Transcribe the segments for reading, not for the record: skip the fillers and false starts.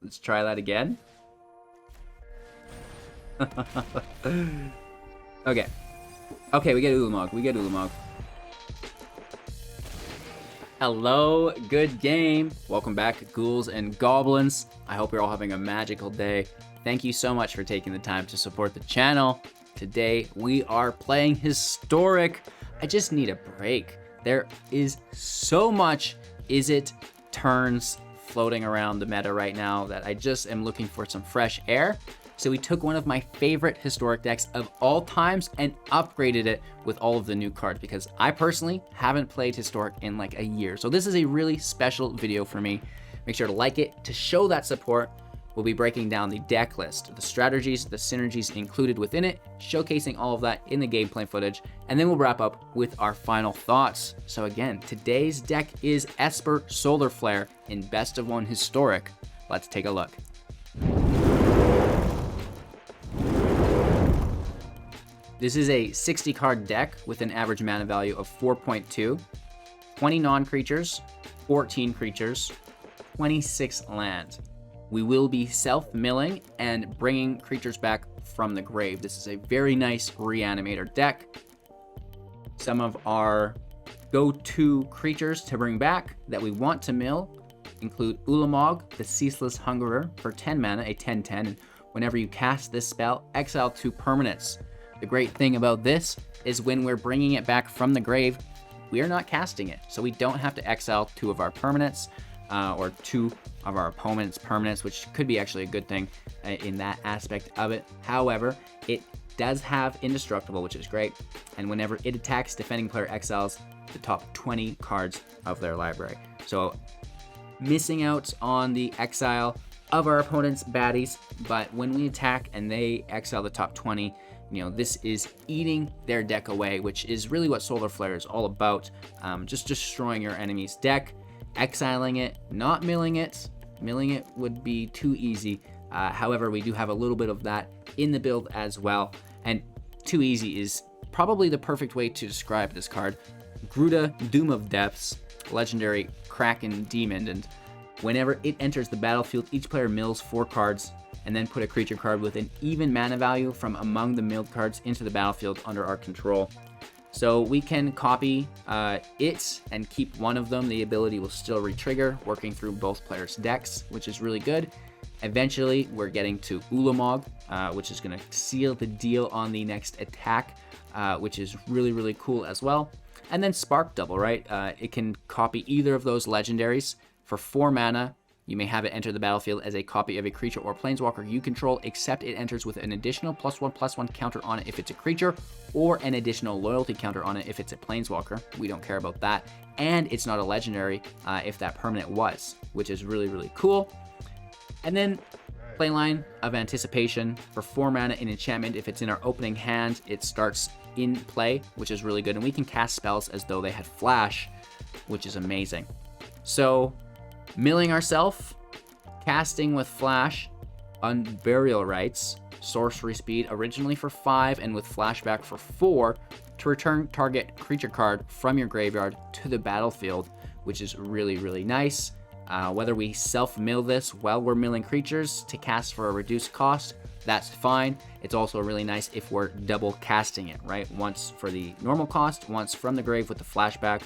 Let's try that again. Okay. Okay, we get Ulamog. Hello, good game. Welcome back, ghouls and goblins. I hope you're all having a magical day. Thank you so much for taking the time to support the channel. Today, we are playing Historic. I just need a break. There is so much Is-It turns floating around the meta right now that I just am looking for some fresh air. So we took one of my favorite Historic decks of all times and upgraded it with all of the new cards because I personally haven't played Historic in like a year. So this is a really special video for me. Make sure to like it to show that support. We'll be breaking down the deck list, the strategies, the synergies included within it, showcasing all of that in the gameplay footage, and then we'll wrap up with our final thoughts. So again, today's deck is Esper Solar Flare in Best of 1 Historic. Let's take a look. This is a 60 card deck with an average mana value of 4.2, 20 non-creatures, 14 creatures, 26 land. We will be self-milling and bringing creatures back from the grave. This is a very nice Reanimator deck. Some of our go-to creatures to bring back that we want to mill include Ulamog, the Ceaseless Hungerer, for 10 mana, a 10/10. And whenever you cast this spell, exile 2 permanents. The great thing about this is when we're bringing it back from the grave, we're not casting it. So we don't have to exile 2 of our permanents or 2 of our opponent's permanents, which could be actually a good thing in that aspect of it. However, it does have Indestructible, which is great. And whenever it attacks, defending player exiles the top 20 cards of their library. So missing out on the exile of our opponent's baddies, but when we attack and they exile the top 20, you know, this is eating their deck away, which is really what Solar Flare is all about. Just destroying your enemy's deck, exiling it, not milling it. Milling it would be too easy. However, we do have a little bit of that in the build as well. And too easy is probably the perfect way to describe this card. Gruta, Doom of Depths, legendary Kraken Demon, and whenever it enters the battlefield, each player mills 4 cards and then put a creature card with an even mana value from among the milled cards into the battlefield under our control. So we can copy it and keep one of them. The ability will still re-trigger, working through both players' decks, which is really good. Eventually, we're getting to Ulamog, which is going to seal the deal on the next attack, which is really, really cool as well. And then Spark Double, right? It can copy either of those legendaries for 4 mana. You may have it enter the battlefield as a copy of a creature or planeswalker you control, except it enters with an additional +1/+1 counter on it if it's a creature, or an additional loyalty counter on it if it's a planeswalker. We don't care about that. And it's not a legendary if that permanent was, which is really, really cool. And then Playline of Anticipation for 4 mana in enchantment. If it's in our opening hand, it starts in play, which is really good. And we can cast spells as though they had flash, which is amazing. So milling ourselves, casting with flash, Unburial Rites, sorcery speed originally for 5 and with flashback for 4 to return target creature card from your graveyard to the battlefield, which is really, really nice. Whether we self-mill this while we're milling creatures to cast for a reduced cost, that's fine. It's also really nice if we're double casting it, right? Once for the normal cost, once from the grave with the flashback.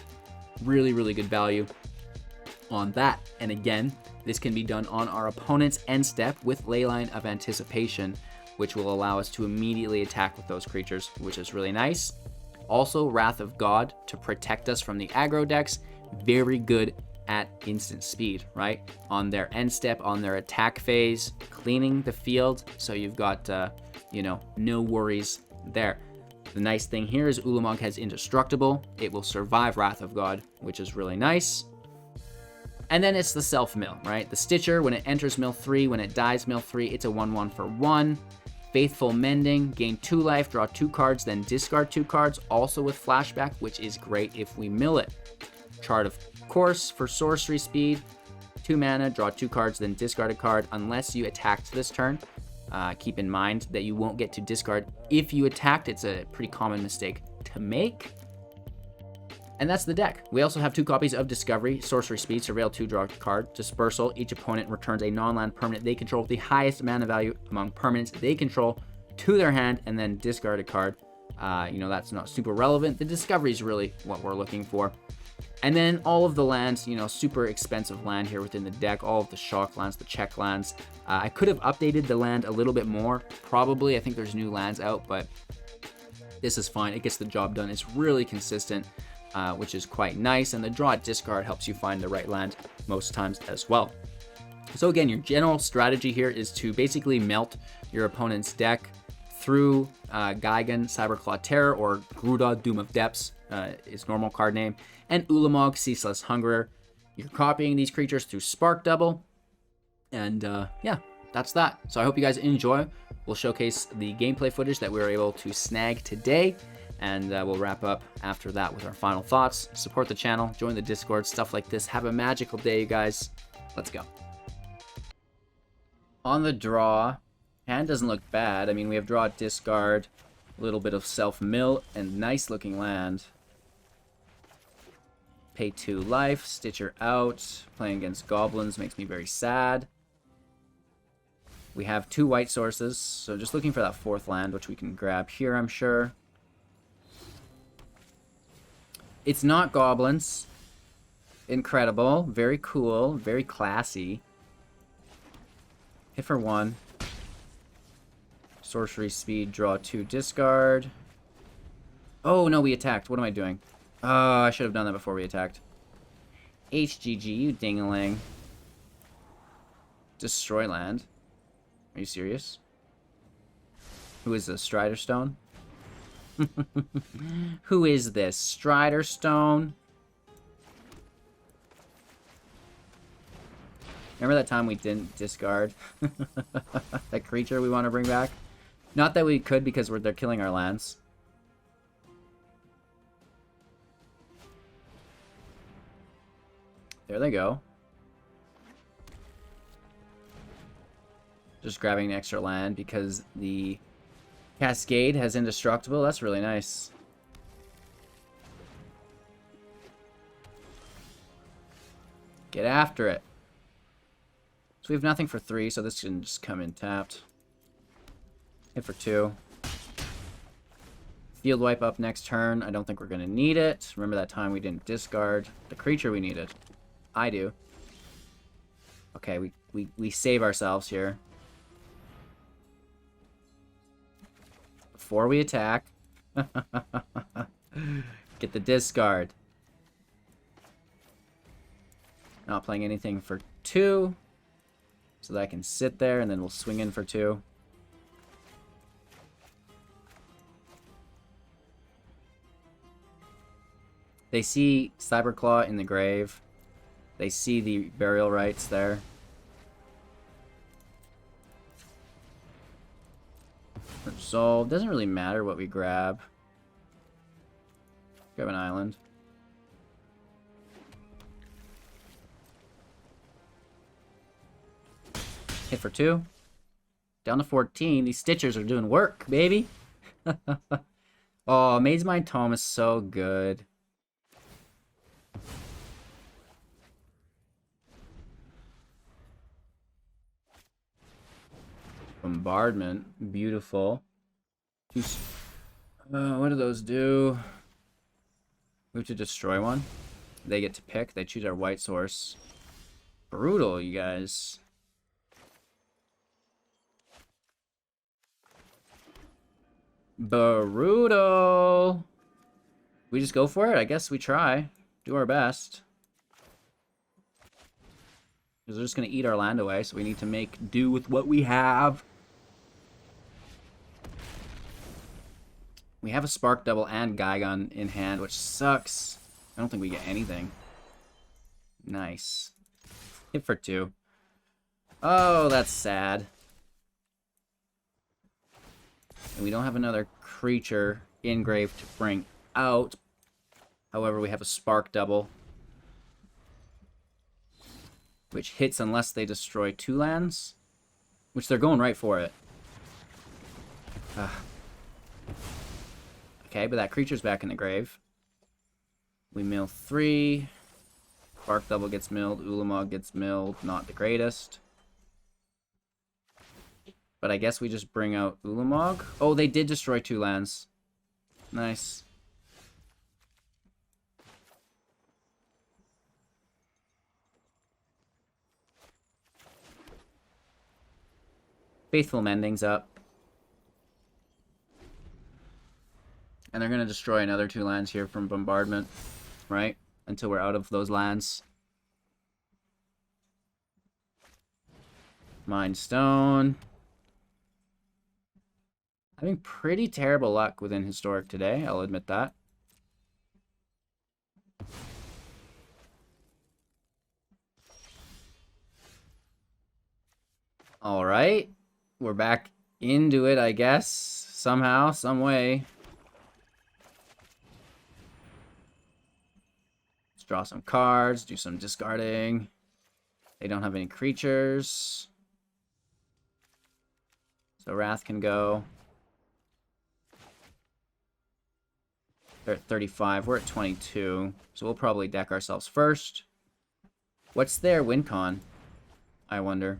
Really, really good value on that. And again, this can be done on our opponent's end step with Leyline of Anticipation, which will allow us to immediately attack with those creatures, which is really nice. Also, Wrath of God to protect us from the aggro decks. Very good at instant speed, right? On their end step, on their attack phase, cleaning the field. So you've got, no worries there. The nice thing here is Ulamog has Indestructible. It will survive Wrath of God, which is really nice. And then it's the self-mill, right? The Stitcher, when it enters mill 3, when it dies mill 3, it's a 1/1 for 1. Faithful Mending, gain 2 life, draw 2 cards, then discard 2 cards, also with flashback, which is great if we mill it. Chart of Course for sorcery speed, 2 mana, draw 2 cards, then discard a card unless you attacked this turn. Keep in mind that you won't get to discard if you attacked. It's a pretty common mistake to make. And that's the deck. We also have 2 copies of Discovery, Sorcery Speed, Surveil 2, draw a card. Dispersal, each opponent returns a non-land permanent they control with the highest mana value among permanents they control to their hand, and then discard a card. You know, that's not super relevant. The Discovery is really what we're looking for. And then all of the lands, you know, super expensive land here within the deck. All of the shock lands, the check lands. I could have updated the land a little bit more, probably. I think there's new lands out, but this is fine. It gets the job done. It's really consistent, which is quite nice. And the draw discard helps you find the right land most times as well. So again, your general strategy here is to basically melt your opponent's deck through Gigan, Cyberclaw Terror, or Gruda, Doom of Depths, its normal card name, and Ulamog, Ceaseless Hungerer. You're copying these creatures through Spark Double, and yeah, that's that. So I hope you guys enjoy. We'll showcase the gameplay footage that we were able to snag today, and we'll wrap up after that with our final thoughts. Support the channel, join the Discord, stuff like this. Have a magical day, you guys. Let's go. On the draw, hand doesn't look bad. I mean, we have draw, discard, a little bit of self-mill, and nice looking land. Pay 2 life, Stitcher out. Playing against goblins makes me very sad. We have 2 white sources, so just looking for that 4th land, which we can grab here, I'm sure. It's not goblins. Incredible. Very cool. Very classy. Hit for 1. Sorcery Speed, draw 2, discard. Oh, no, we attacked. What am I doing? Oh, I should have done that before we attacked. HGG, you ding-a-ling. Destroy land. Are you serious? Who is this? Strider Stone? Who is this? Strider Stone? Remember that time we didn't discard that creature we want to bring back? Not that we could because they're killing our lands. There they go. Just grabbing an extra land because the Cascade has Indestructible. That's really nice. Get after it. So we have nothing for 3, so this can just come in tapped. Hit for 2. Field wipe up next turn. I don't think we're going to need it. Remember that time we didn't discard the creature we needed. I do. Okay, we save ourselves here. Before we attack. Get the discard. Not playing anything for 2. So that I can sit there, and then we'll swing in for 2. They see Cyberclaw in the grave. They see the burial rites there. So, it doesn't really matter what we grab. Grab an island. Hit for 2. Down to 14. These Stitchers are doing work, baby. Oh, Maid's Mind Tome is so good. Bombardment. Beautiful. What do those do? We have to destroy one. They get to pick. They choose our white source. Brutal, you guys. Brutal. We just go for it? I guess we try. Do our best. Because they're just going to eat our land away, so we need to make do with what we have. We have a Spark Double and Gigan in hand, which sucks. I don't think we get anything. Nice. Hit for 2. Oh, that's sad. And we don't have another creature engraved to bring out. However, we have a Spark Double, which hits unless they destroy 2 lands, which they're going right for it. Okay, but that creature's back in the grave. We mill 3. Spark Double gets milled. Ulamog gets milled. Not the greatest. But I guess we just bring out Ulamog. Oh, they did destroy 2 lands. Nice. Faithful Mending's up. And they're going to destroy another 2 lands here from Bombardment, right? Until we're out of those lands. Mind Stone. Having pretty terrible luck within Historic today, I'll admit that. Alright. We're back into it, I guess. Somehow, some way. Let's draw some cards, do some discarding. They don't have any creatures. So Wrath can go. They're at 35. We're at 22. So we'll probably deck ourselves first. What's their win con? I wonder.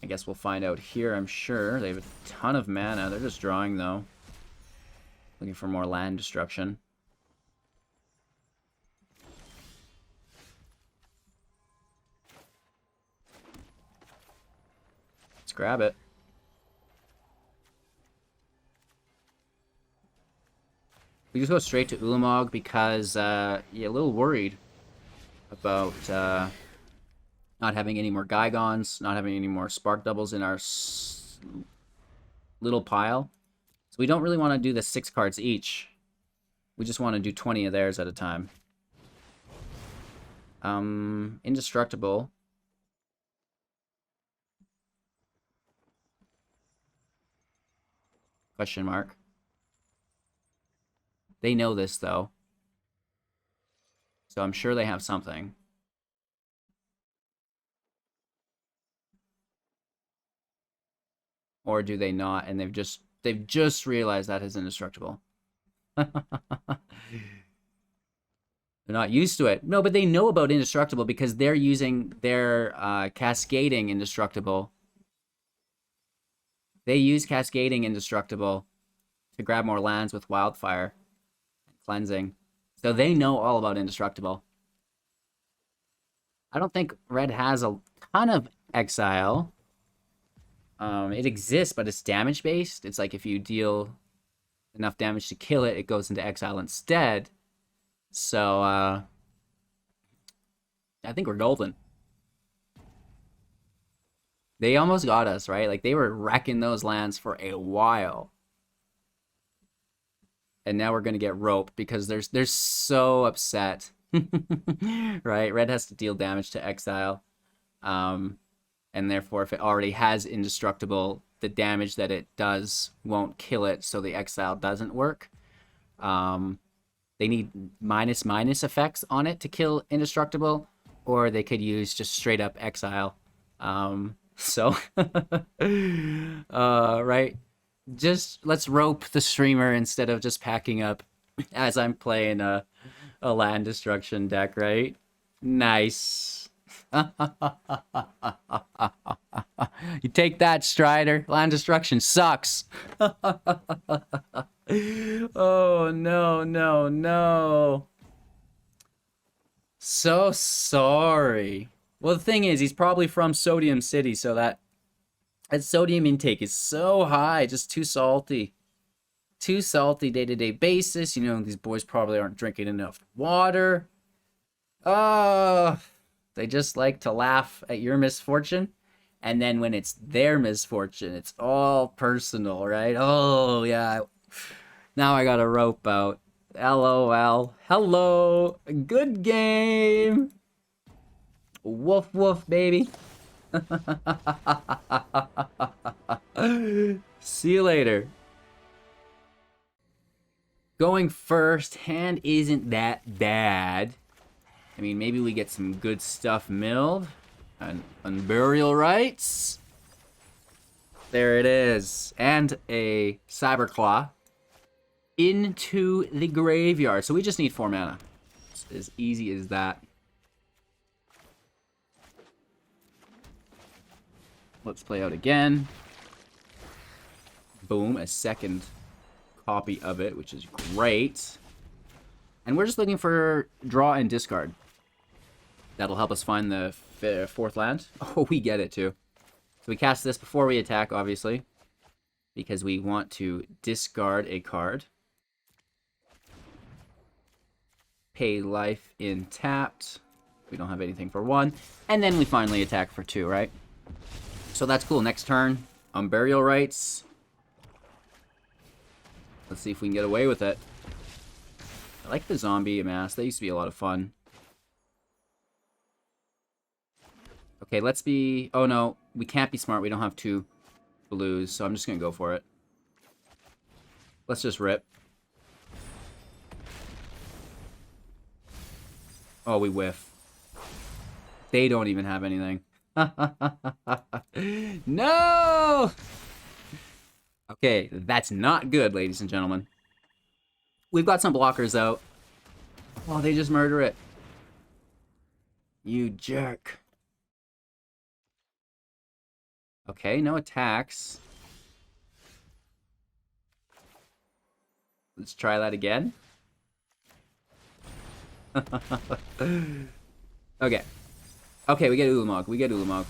I guess we'll find out here, I'm sure. They have a ton of mana. They're just drawing, though. Looking for more land destruction. Let's grab it. We just go straight to Ulamog because, yeah, a little worried about not having any more Gygons, not having any more Spark Doubles in our little pile. So we don't really want to do the 6 cards each. We just want to do 20 of theirs at a time. Indestructible. Question mark. They know this, though. So I'm sure they have something. Or do they not? And they've just realized that is indestructible. They're not used to it. No, but they know about indestructible because they're using their cascading indestructible. They use cascading indestructible to grab more lands with wildfire and cleansing. So they know all about indestructible. I don't think red has a ton of exile. It exists, but it's damage based. It's like if you deal enough damage to kill it, it goes into exile instead. So I think we're golden. They almost got us, right? Like they were wrecking those lands for a while. And now we're gonna get rope because they're so upset. Right? Red has to deal damage to exile. And therefore, if it already has indestructible, the damage that it does won't kill it, so the exile doesn't work. They need minus effects on it to kill indestructible, or they could use just straight up exile. Right? Just let's rope the streamer instead of just packing up as I'm playing a land destruction deck, right? Nice. You take that, Strider. Land destruction sucks. Oh, no. So sorry. Well, the thing is, he's probably from Sodium City, so that sodium intake is so high, just too salty. Too salty day-to-day basis. You know, these boys probably aren't drinking enough water. They just like to laugh at your misfortune. And then when it's their misfortune, it's all personal, right? Oh, yeah. Now I got a rope out. LOL. Hello. Good game. Woof, woof, baby. See you later. Going first, hand isn't that bad. I mean, maybe we get some good stuff milled. And burial rites. There it is. And a Cyberclaw into the graveyard. So we just need 4 mana. It's as easy as that. Let's play out again. Boom, a second copy of it, which is great. And we're just looking for draw and discard. That'll help us find the 4th land. Oh, we get it too. So we cast this before we attack, obviously, because we want to discard a card. Pay life in tapped. We don't have anything for 1. And then we finally attack for 2, right? So that's cool. Next turn, Burial Rites. Let's see if we can get away with it. I like the zombie amass. That used to be a lot of fun. Okay, let's be... Oh, no. We can't be smart. We don't have 2 blues, so I'm just going to go for it. Let's just rip. Oh, we whiff. They don't even have anything. No! Okay, that's not good, ladies and gentlemen. We've got some blockers out. Oh, they just murder it. You jerk. Okay, no attacks. Let's try that again. Okay. Okay, we get Ulamog. We get Ulamog.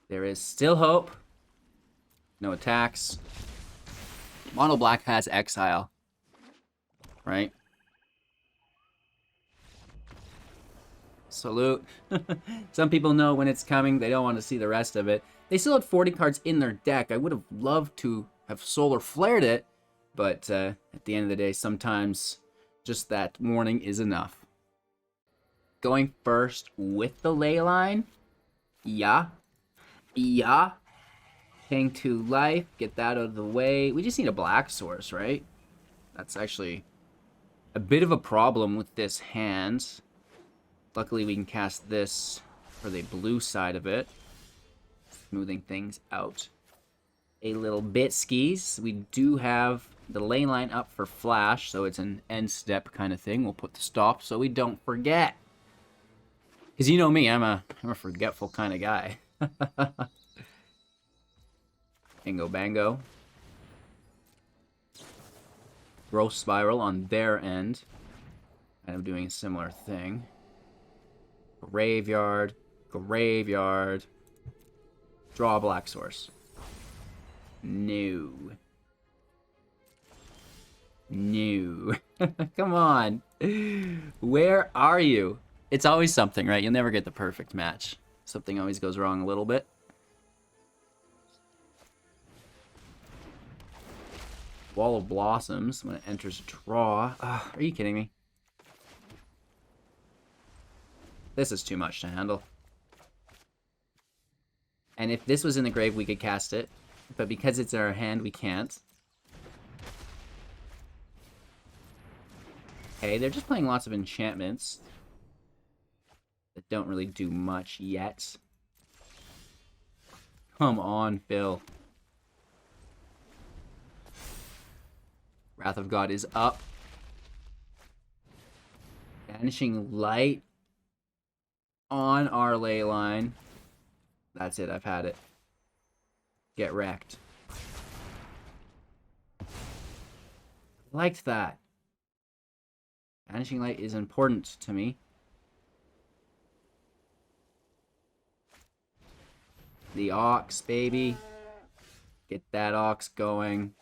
There is still hope. No attacks. Mono Black has Exile. Right? Salute. Some people know when it's coming. They don't want to see the rest of it. They still had 40 cards in their deck. I would have loved to have Solar Flared it. But at the end of the day, sometimes just that warning is enough. Going first with the ley line. Yeah. Yeah. Paying 2 life. Get that out of the way. We just need a black source, right? That's actually a bit of a problem with this hand. Luckily, we can cast this for the blue side of it. Smoothing things out a little bit. Skis. We do have the ley line up for flash, so it's an end step kind of thing. We'll put the stop so we don't forget. Because you know me, I'm a forgetful kind of guy. Bingo bango. Growth Spiral on their end. Kind of doing a similar thing. Graveyard. Graveyard. Draw a black source. No. No. Come on. Where are you? It's always something, right? You'll never get the perfect match. Something always goes wrong a little bit. Wall of Blossoms when it enters draw. Are you kidding me? This is too much to handle. And if this was in the grave, we could cast it. But because it's in our hand, we can't. Okay, they're just playing lots of enchantments that don't really do much yet. Come on, Phil. Wrath of God is up. Vanishing Light on our ley line. That's it, I've had it. Get wrecked. Liked that. Vanishing Light is important to me. The Ox, baby. Get that Ox going.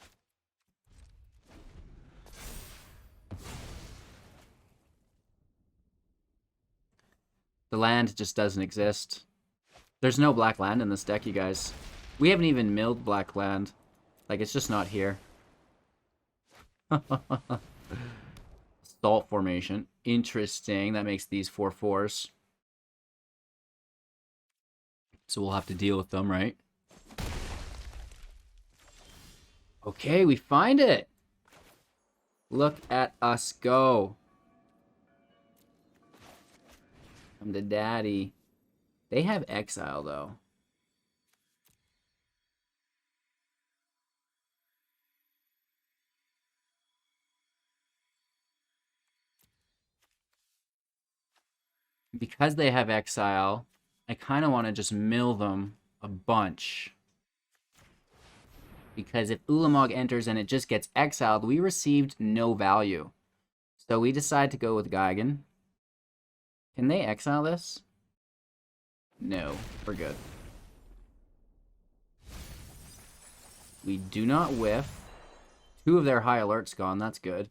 The land just doesn't exist. There's no black land in this deck, you guys. We haven't even milled black land. Like, it's just not here. Salt formation. Interesting. That makes these 4/4s. So we'll have to deal with them, right? Okay, we find it. Look at us go. Come to daddy. They have exile, though. because they have exile, I kind of want to just mill them a bunch. Because if Ulamog enters and it just gets exiled, we received no value. So we decide to go with Geigen. Can they exile this? No, we're good. We do not whiff. 2 of their high alerts gone, that's good.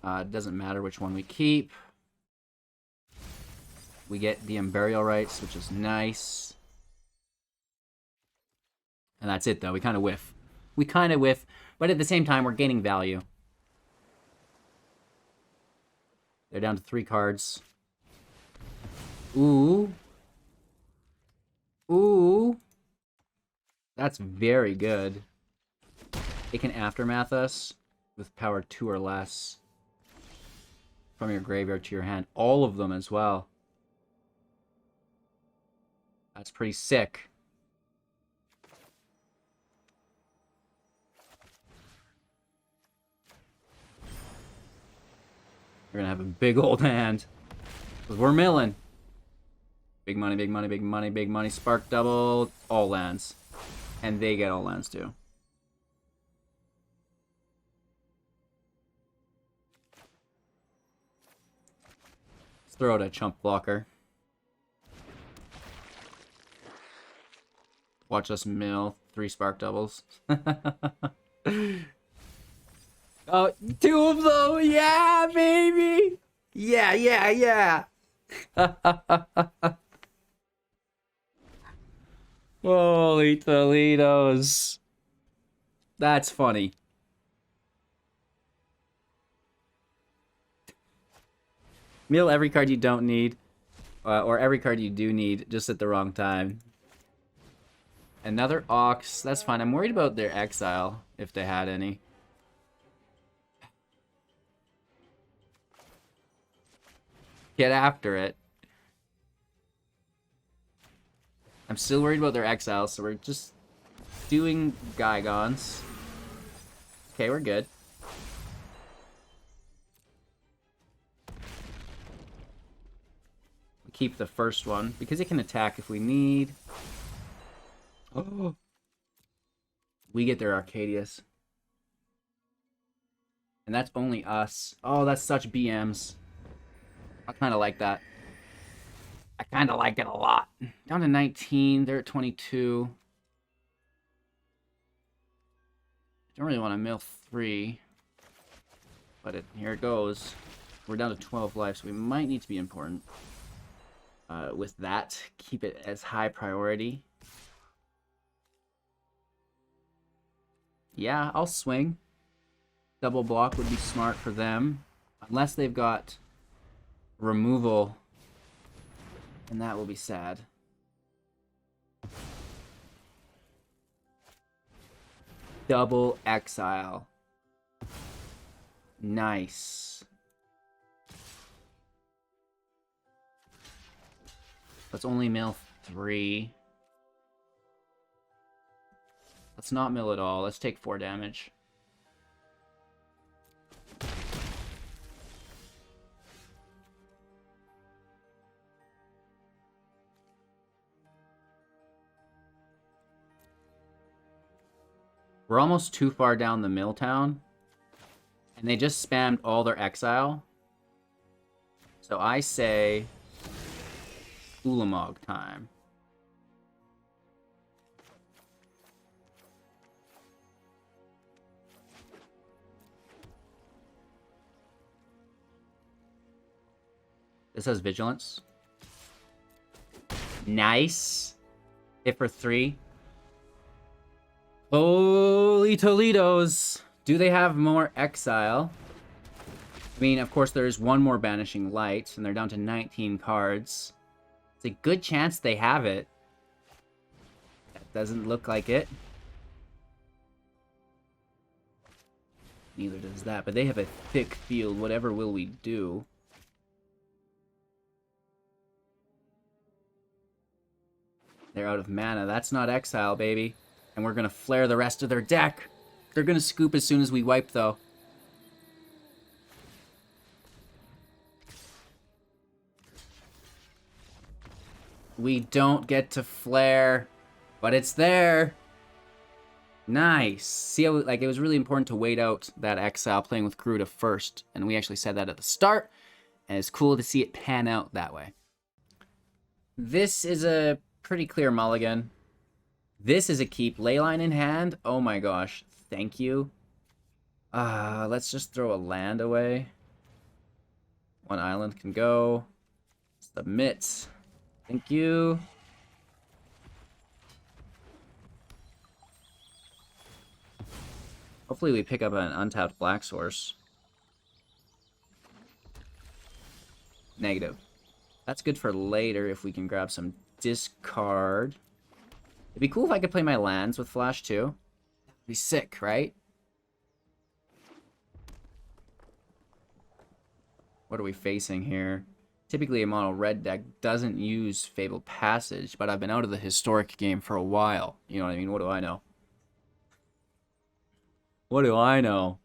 It doesn't matter which one we keep. We get the Burial Rites, which is nice. And that's it, though. We kind of whiff. We kind of whiff, but at the same time, we're gaining value. They're down to 3 cards. Ooh. Ooh. That's very good. It can Aftermath us with power 2 or less. From your graveyard to your hand. All of them as well. That's pretty sick. We're gonna have a big old hand. Because we're milling. Big money, big money, big money, big money. Spark double. All lands. And they get all lands too. Let's throw out a chump blocker. Watch us mill 3 spark doubles. Oh, 2 of them! Yeah, baby! Yeah, yeah, yeah! Holy Toledos. That's funny. Mill every card you don't need. Or every card you do need, just at the wrong time. Another Ox. That's fine. I'm worried about their exile, if they had any. Get after it. I'm still worried about their exile, so we're just doing Gygons. Okay, we're good. We keep the first one, because it can attack if we need. Oh. We get their Arcadius. And that's only us. Oh, that's such BMs. I kind of like that. I kind of like it a lot. Down to 19. They're at 22. Don't really want to mill 3. But here it goes. We're down to 12 life, so we might need to be important. With that, keep it as high priority. Yeah, I'll swing. Double block would be smart for them. Unless they've got removal, and that will be sad. Double exile. Nice. Let's only mill 3. Let's not mill at all. Let's take 4 damage. We're almost too far down the mill town. And they just spammed all their exile. So I say Ulamog time. This has Vigilance. Nice. Hit for 3. Holy Toledos. Do they have more exile? I mean, of course, there's one more Banishing Light, and they're down to 19 cards. It's a good chance they have it. That doesn't look like it. Neither does that, but they have a thick field. Whatever will we do? They're out of mana. That's not exile, baby. And we're going to flare the rest of their deck. They're going to scoop as soon as we wipe, though. We don't get to flare, but it's there. Nice. See how, like, it was really important to wait out that exile playing with G.O.A.T first, and we actually said that at the start, and it's cool to see it pan out that way. This is a pretty clear mulligan. This is a keep. Leyline in hand. Oh my gosh. Thank you. Let's just throw a land away. One island can go. Submit. Thank you. Hopefully we pick up an untapped black source. Negative. That's good for later if we can grab some discard. It'd be cool if I could play my lands with Flash too. That'd be sick, right? What are we facing here? Typically a mono red deck doesn't use Fabled Passage, but I've been out of the historic game for a while. You know what I mean? What do I know? What do I know?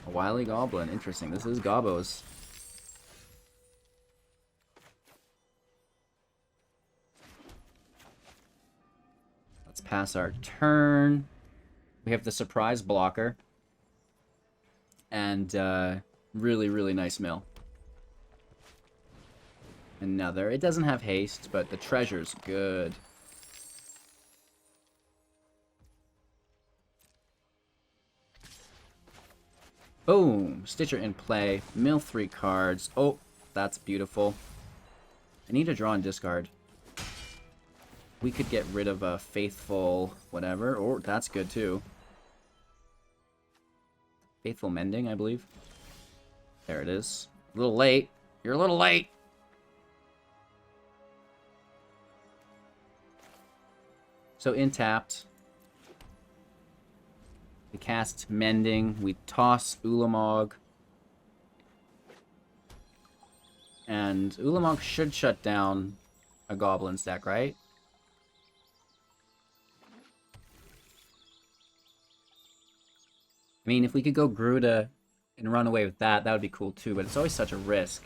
A Wily Goblin. Interesting. This is Gobos. Let's pass our turn. We have the surprise blocker. And really, really nice mill. Another. It doesn't have haste, but the treasure's good. Boom! Stitcher in play. Mill 3 cards. Oh, that's beautiful. I need to draw and discard. We could get rid of a faithful whatever. Oh, that's good too. Faithful Mending, I believe. There it is. A little late. You're a little late. So in tapped. We cast Mending. We toss Ulamog. And Ulamog should shut down a Goblin's deck, right? I mean, if we could go G.O.A.T and run away with that, that would be cool too, but it's always such a risk.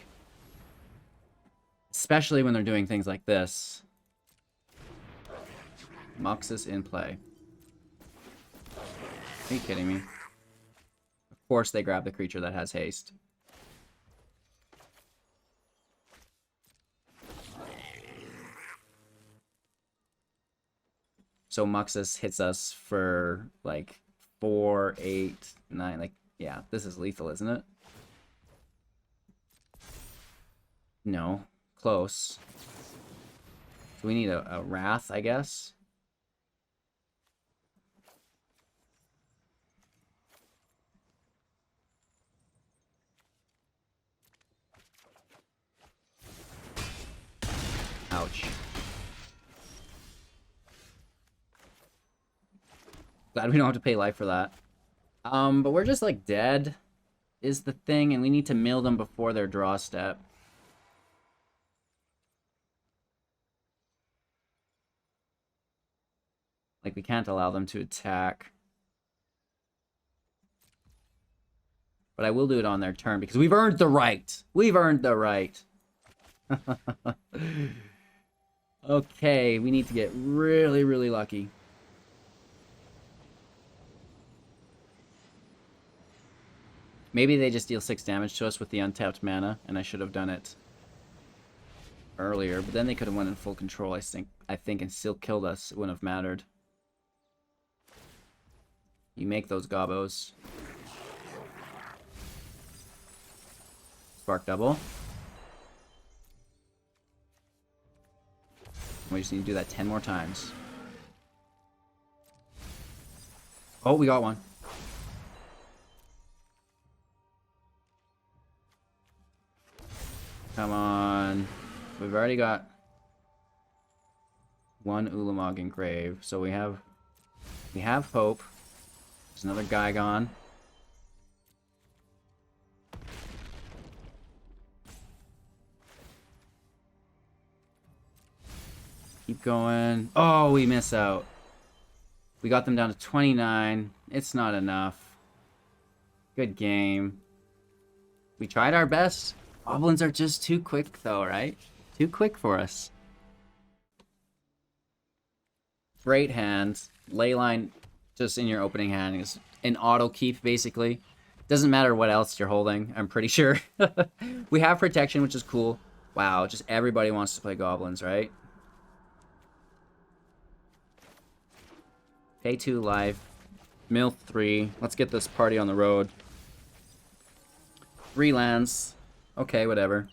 Especially when they're doing things like this. Muxus in play. Are you kidding me? Of course they grab the creature that has haste. So Muxus hits us for like 4, 8, 9. Like, yeah, this is lethal, isn't it? No. Close. So we need a Wrath, I guess. Ouch. Glad we don't have to pay life for that. But we're just like dead is the thing, and we need to mill them before their draw step. Like, we can't allow them to attack. But I will do it on their turn because we've earned the right. We've earned the right. Okay, we need to get really, really lucky. Maybe they just deal 6 damage to us with the untapped mana, and I should have done it earlier. But then they could have went in full control, I think, and still killed us. It wouldn't have mattered. You make those gobos. Spark double. We just need to do that 10 more times. Oh, we got one. Come on. We've already got one Ulamog engrave, so we have hope. There's another Gigon. Keep going. Oh, we miss out. We got them down to 29. It's not enough. Good game. We tried our best. Goblins are just too quick, though, right? Too quick for us. Great hand. Leyline just in your opening hand is an auto keep, basically. Doesn't matter what else you're holding, I'm pretty sure. We have protection, which is cool. Wow, just everybody wants to play goblins, right? Pay 2 life. Mill 3. Let's get this party on the road. 3 lands. Okay, whatever.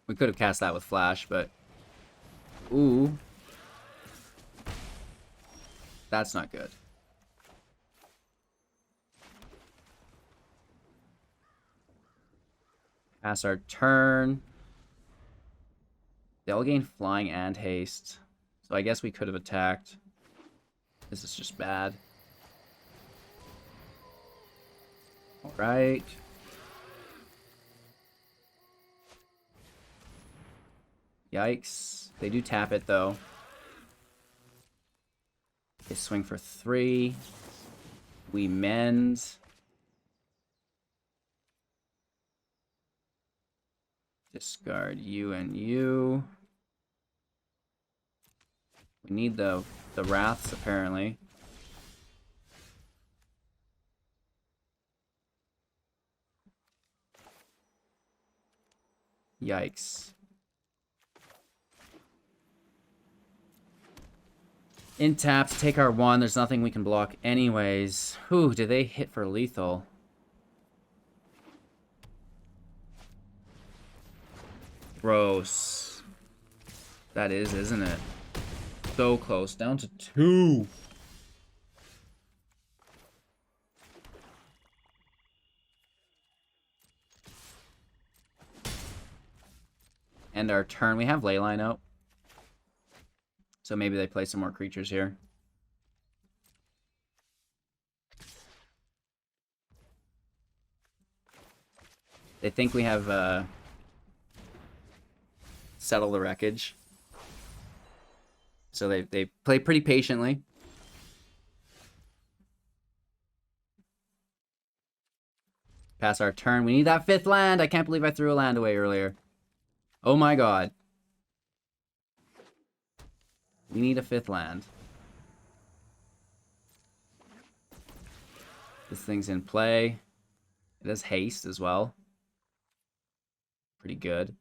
We could have cast that with Flash, but... Ooh. That's not good. Pass our turn. They'll gain flying and haste. So I guess we could have attacked. This is just bad. Alright. Yikes. They do tap it, though. They swing for 3. We mend. Discard you and you. We need the Wraths, apparently. Yikes. In taps, take our 1. There's nothing we can block anyways. Whew, do they hit for lethal? Gross. That is, isn't it? So close. Down to 2. End our turn. We have Leyline out. So maybe they play some more creatures here. They think we have Settle the Wreckage. So they play pretty patiently. Pass our turn. We need that 5th land. I can't believe I threw a land away earlier. Oh my god. We need a 5th land. This thing's in play. It has haste as well. Pretty good.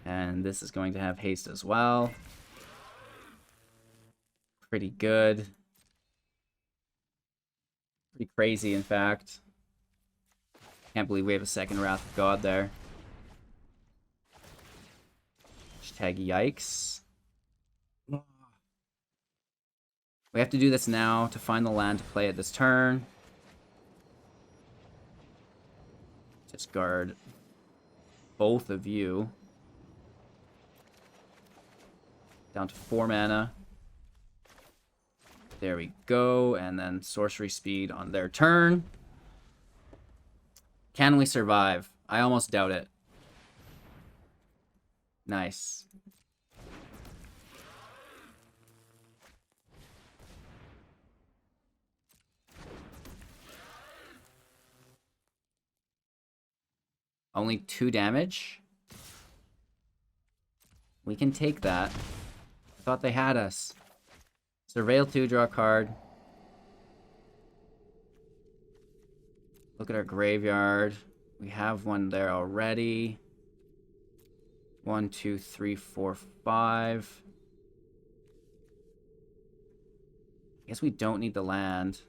And this is going to have haste as well. Pretty good. Pretty crazy, in fact. Can't believe we have a 2nd Wrath of God there. Hashtag yikes. We have to do this now to find the land to play at this turn. Discard both of you. Down to 4 mana. There we go. And then sorcery speed on their turn. Can we survive? I almost doubt it. Nice. Only 2 damage? We can take that. I thought they had us. Surveil 2, draw a card. Look at our graveyard. We have one there already. 1, 2, 3, 4, 5. I guess we don't need the land.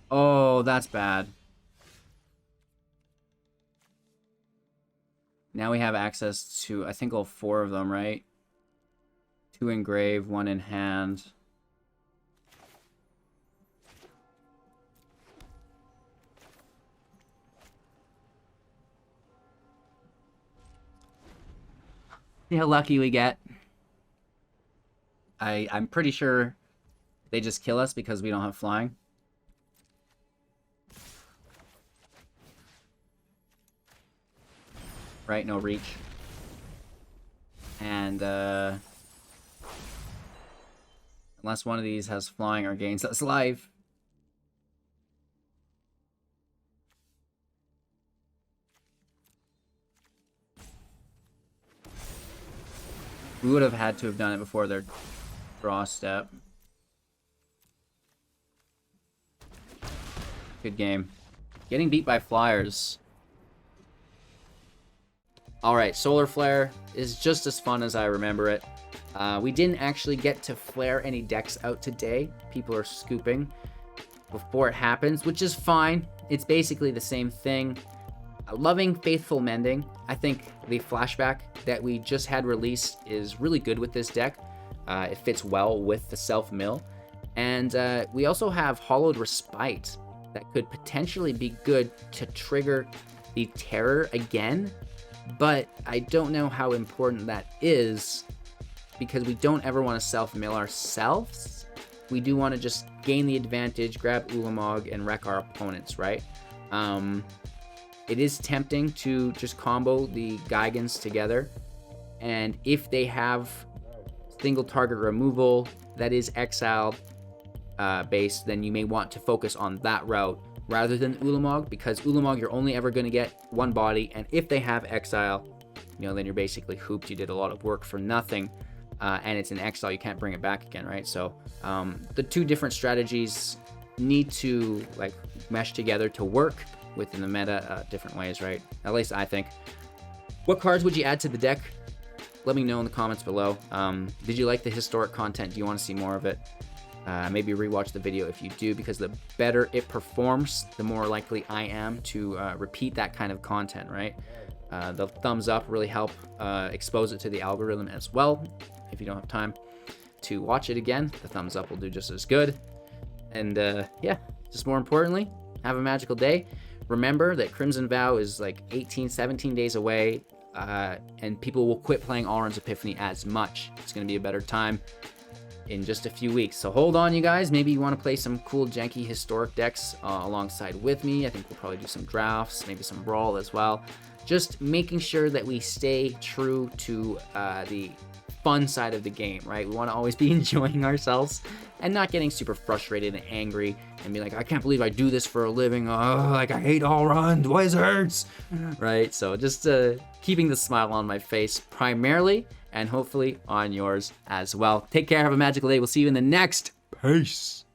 Oh, that's bad. Now we have access to, I think, all 4 of them, right? 2 in grave, 1 in hand. See how lucky we get. I'm pretty sure they just kill us because we don't have flying. right? No reach. And unless one of these has flying or gains us life. We would have had to have done it before their draw step. Good game. Getting beat by flyers. Alright, Solar Flare is just as fun as I remember it. We didn't actually get to flare any decks out today. People are scooping before it happens, which is fine. It's basically the same thing. Loving Faithful Mending. I think the flashback that we just had released is really good with this deck. It fits well with the self-mill. And we also have Hollowed Respite that could potentially be good to trigger the Terror again. But I don't know how important that is because we don't ever want to self-mill ourselves. We do want to just gain the advantage, grab Ulamog, and wreck our opponents, right? It is tempting to just combo the Geigans together. And if they have single target removal that is exiled based, then you may want to focus on that route rather than Ulamog, because Ulamog you're only ever going to get one body, and if they have exile, you know, then you're basically hooped. You did a lot of work for nothing, and it's an exile. You can't bring it back again, right? So the two different strategies need to like mesh together to work within the meta different ways, right? At least I think. What cards would you add to the deck? Let me know in the comments below. Did you like the historic content? Do you want to see more of it? Maybe rewatch the video if you do, because the better it performs, the more likely I am to repeat that kind of content, right? The thumbs up really help expose it to the algorithm as well. If you don't have time to watch it again, the thumbs up will do just as good. And yeah, just more importantly, have a magical day. Remember that Crimson Vow is like 18, 17 days away, and people will quit playing Alrund's Epiphany as much. It's going to be a better time in just a few weeks. So hold on, you guys. Maybe you want to play some cool, janky, historic decks alongside with me. I think we'll probably do some drafts, maybe some Brawl as well. Just making sure that we stay true to the fun side of the game, right? We want to always be enjoying ourselves and not getting super frustrated and angry and be like, I can't believe I do this for a living. Oh, like I hate Alrund. Wizards, right? So just keeping the smile on my face primarily, and hopefully on yours as well. Take care. Have a magical day. We'll see you in the next. Peace.